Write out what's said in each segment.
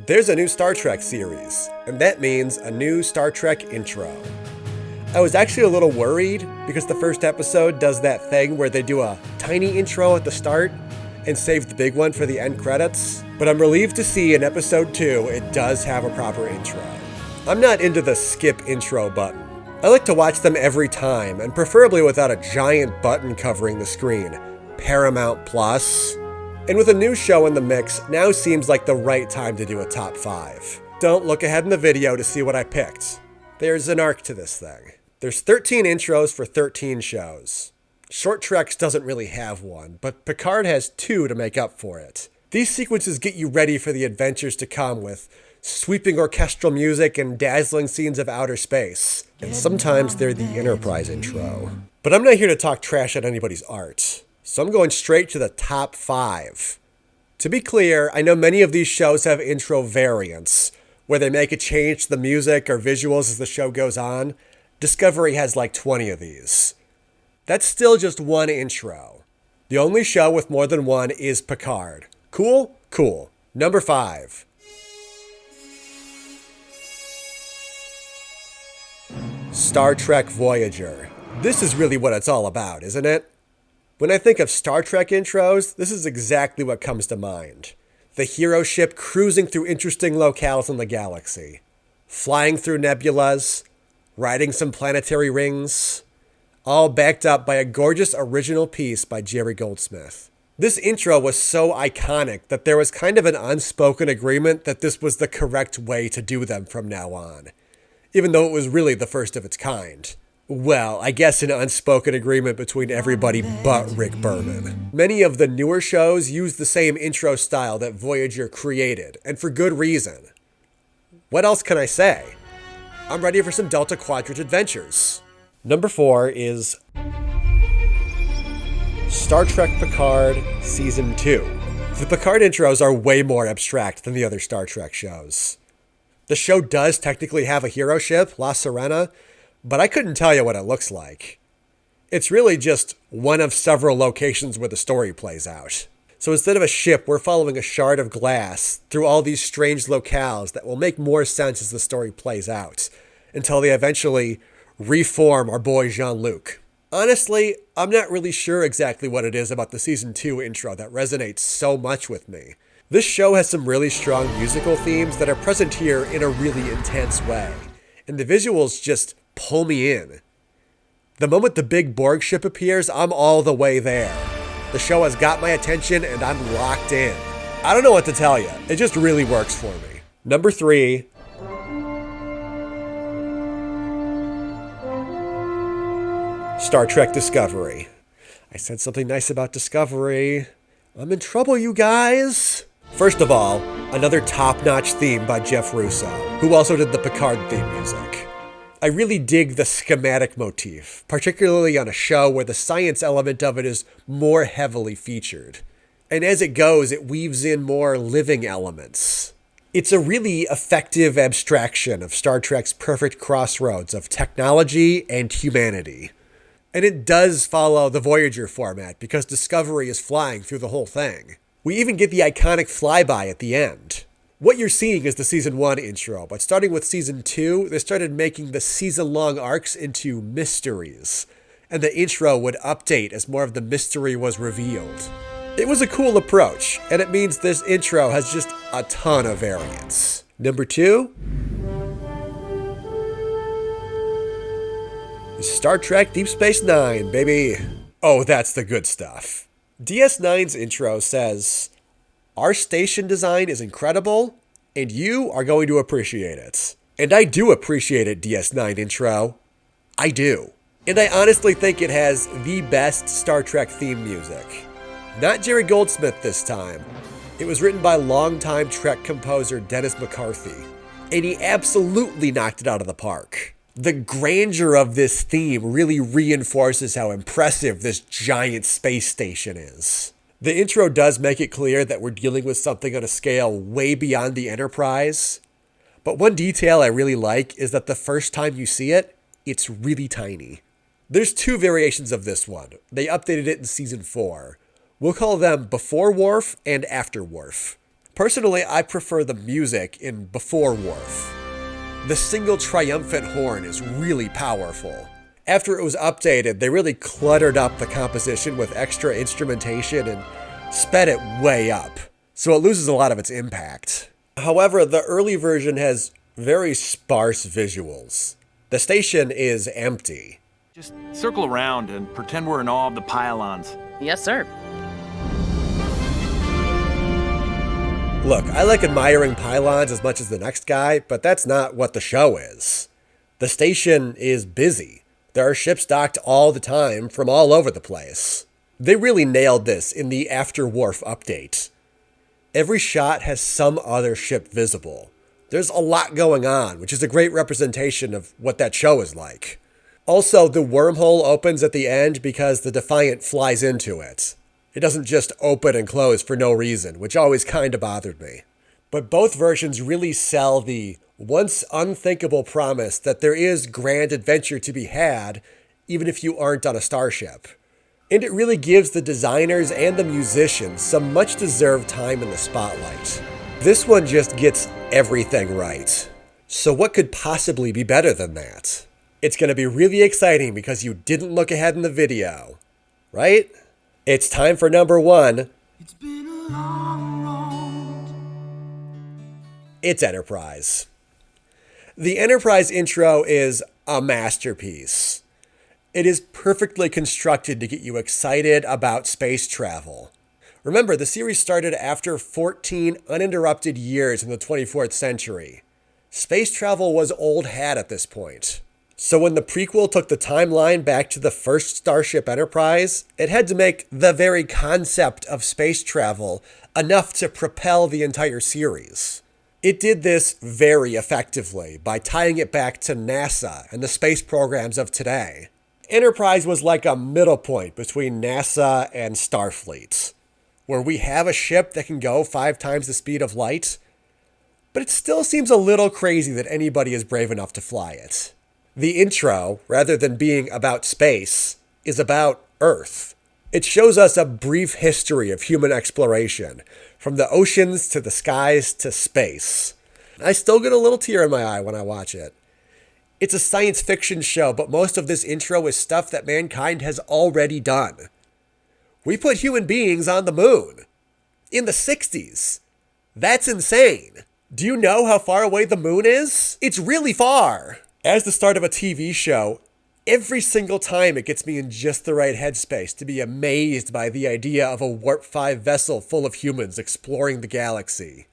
There's a new Star Trek series, and that means a new Star Trek intro. I was actually a little worried because the first episode does that thing where they do a tiny intro at the start and save the big one for the end credits, but I'm relieved to see in episode 2 it does have a proper intro. I'm not into the skip intro button. I like to watch them every time, and preferably without a giant button covering the screen. Paramount Plus. And with a new show in the mix, now seems like the right time to do a top 5. Don't look ahead in the video to see what I picked. There's an arc to this thing. There's 13 intros for 13 shows. Short Treks doesn't really have one, but Picard has 2 to make up for it. These sequences get you ready for the adventures to come with sweeping orchestral music and dazzling scenes of outer space. And sometimes they're the Enterprise intro. But I'm not here to talk trash on anybody's art. So I'm going straight to the top 5. To be clear, I know many of these shows have intro variants, where they make a change to the music or visuals as the show goes on. Discovery has like 20 of these. That's still just one intro. The only show with more than one is Picard. Cool? Cool. Number 5. Star Trek Voyager. This is really what it's all about, isn't it? When I think of Star Trek intros, this is exactly what comes to mind. The hero ship cruising through interesting locales in the galaxy, flying through nebulas, riding some planetary rings, all backed up by a gorgeous original piece by Jerry Goldsmith. This intro was so iconic that there was kind of an unspoken agreement that this was the correct way to do them from now on, even though it was really the first of its kind. Well, I guess an unspoken agreement between everybody but Rick Berman. Many of the newer shows use the same intro style that Voyager created, and for good reason. What else can I say? I'm ready for some Delta Quadrant adventures. Number 4 is Star Trek Picard Season 2. The Picard intros are way more abstract than the other Star Trek shows. The show does technically have a hero ship, La Sirena, but I couldn't tell you what it looks like. It's really just one of several locations where the story plays out. So instead of a ship, we're following a shard of glass through all these strange locales that will make more sense as the story plays out, until they eventually reform our boy Jean-Luc. Honestly, I'm not really sure exactly what it is about the Season 2 intro that resonates so much with me. This show has some really strong musical themes that are present here in a really intense way, and the visuals just pull me in. The moment the big Borg ship appears, I'm all the way there. The show has got my attention and I'm locked in. I don't know what to tell you. It just really works for me. Number 3. Star Trek Discovery. I said something nice about Discovery. I'm in trouble, you guys. First of all, another top-notch theme by Jeff Russo, who also did the Picard theme music. I really dig the schematic motif, particularly on a show where the science element of it is more heavily featured. And as it goes, it weaves in more living elements. It's a really effective abstraction of Star Trek's perfect crossroads of technology and humanity. And it does follow the Voyager format because Discovery is flying through the whole thing. We even get the iconic flyby at the end. What you're seeing is the Season 1 intro, but starting with Season 2, they started making the season-long arcs into mysteries, and the intro would update as more of the mystery was revealed. It was a cool approach, and it means this intro has just a ton of variants. Number 2? Star Trek Deep Space Nine, baby. Oh, that's the good stuff. DS9's intro says, "Our station design is incredible, and you are going to appreciate it." And I do appreciate it, DS9 intro. I do. And I honestly think it has the best Star Trek theme music. Not Jerry Goldsmith this time. It was written by longtime Trek composer Dennis McCarthy, and he absolutely knocked it out of the park. The grandeur of this theme really reinforces how impressive this giant space station is. The intro does make it clear that we're dealing with something on a scale way beyond the Enterprise. But one detail I really like is that the first time you see it, it's really tiny. There's 2 variations of this one. They updated it in Season 4. We'll call them Before Worf and After Worf. Personally, I prefer the music in Before Worf. The single triumphant horn is really powerful. After it was updated, they really cluttered up the composition with extra instrumentation and sped it way up, so it loses a lot of its impact. However, the early version has very sparse visuals. The station is empty. Just circle around and pretend we're in awe of the pylons. Yes, sir. Look, I like admiring pylons as much as the next guy, but that's not what the show is. The station is busy. There are ships docked all the time from all over the place. They really nailed this in the After Worf update. Every shot has some other ship visible. There's a lot going on, which is a great representation of what that show is like. Also, the wormhole opens at the end because the Defiant flies into it. It doesn't just open and close for no reason, which always kind of bothered me. But both versions really sell the once unthinkable promise that there is grand adventure to be had, even if you aren't on a starship. And it really gives the designers and the musicians some much-deserved time in the spotlight. This one just gets everything right. So what could possibly be better than that? It's going to be really exciting because you didn't look ahead in the video, right? It's time for number one. It's been a long road. It's Enterprise. The Enterprise intro is a masterpiece. It is perfectly constructed to get you excited about space travel. Remember, the series started after 14 uninterrupted years in the 24th century. Space travel was old hat at this point. So when the prequel took the timeline back to the first Starship Enterprise, it had to make the very concept of space travel enough to propel the entire series. It did this very effectively by tying it back to NASA and the space programs of today. Enterprise was like a middle point between NASA and Starfleet, where we have a ship that can go 5 times the speed of light, but it still seems a little crazy that anybody is brave enough to fly it. The intro, rather than being about space, is about Earth. It shows us a brief history of human exploration, from the oceans to the skies to space. I still get a little tear in my eye when I watch it. It's a science fiction show, but most of this intro is stuff that mankind has already done. We put human beings on the moon. In the 60s. That's insane. Do you know how far away the moon is? It's really far. As the start of a TV show, every single time it gets me in just the right headspace to be amazed by the idea of a Warp 5 vessel full of humans exploring the galaxy.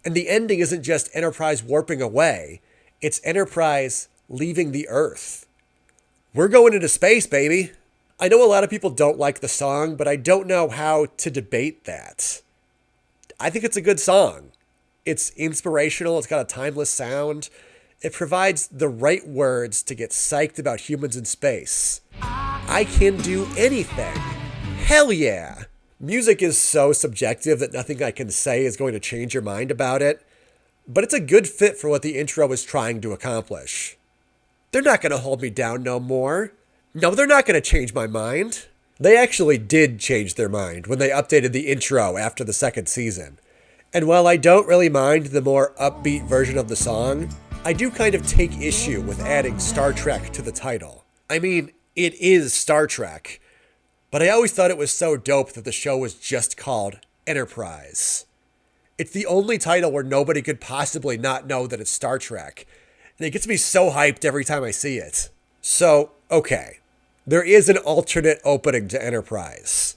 And the ending isn't just Enterprise warping away, it's Enterprise leaving the Earth. We're going into space, baby. I know a lot of people don't like the song, but I don't know how to debate that. I think it's a good song. It's inspirational, it's got a timeless sound. It provides the right words to get psyched about humans in space. I can do anything. Hell yeah. Music is so subjective that nothing I can say is going to change your mind about it, but it's a good fit for what the intro is trying to accomplish. They're not going to hold me down no more. No, they're not going to change my mind. They actually did change their mind when they updated the intro after the second season. And while I don't really mind the more upbeat version of the song, I do kind of take issue with adding Star Trek to the title. I mean, it is Star Trek, but I always thought it was so dope that the show was just called Enterprise. It's the only title where nobody could possibly not know that it's Star Trek, and it gets me so hyped every time I see it. So, okay, there is an alternate opening to Enterprise.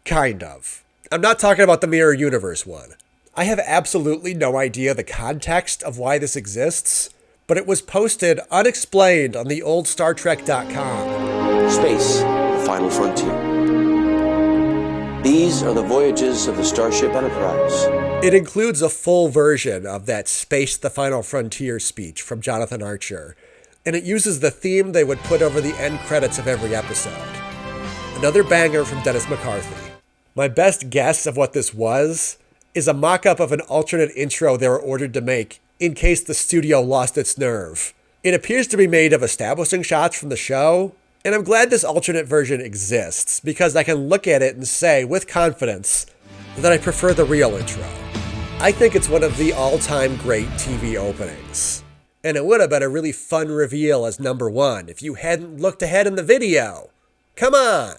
Kind of. I'm not talking about the Mirror Universe one. I have absolutely no idea the context of why this exists, but it was posted unexplained on the old StarTrek.com. Space, the final frontier. These are the voyages of the Starship Enterprise. It includes a full version of that Space, the Final Frontier speech from Jonathan Archer, and it uses the theme they would put over the end credits of every episode. Another banger from Dennis McCarthy. My best guess of what this was is a mock-up of an alternate intro they were ordered to make in case the studio lost its nerve. It appears to be made of establishing shots from the show, and I'm glad this alternate version exists because I can look at it and say with confidence that I prefer the real intro. I think it's one of the all-time great TV openings. And it would have been a really fun reveal as number 1 if you hadn't looked ahead in the video. Come on!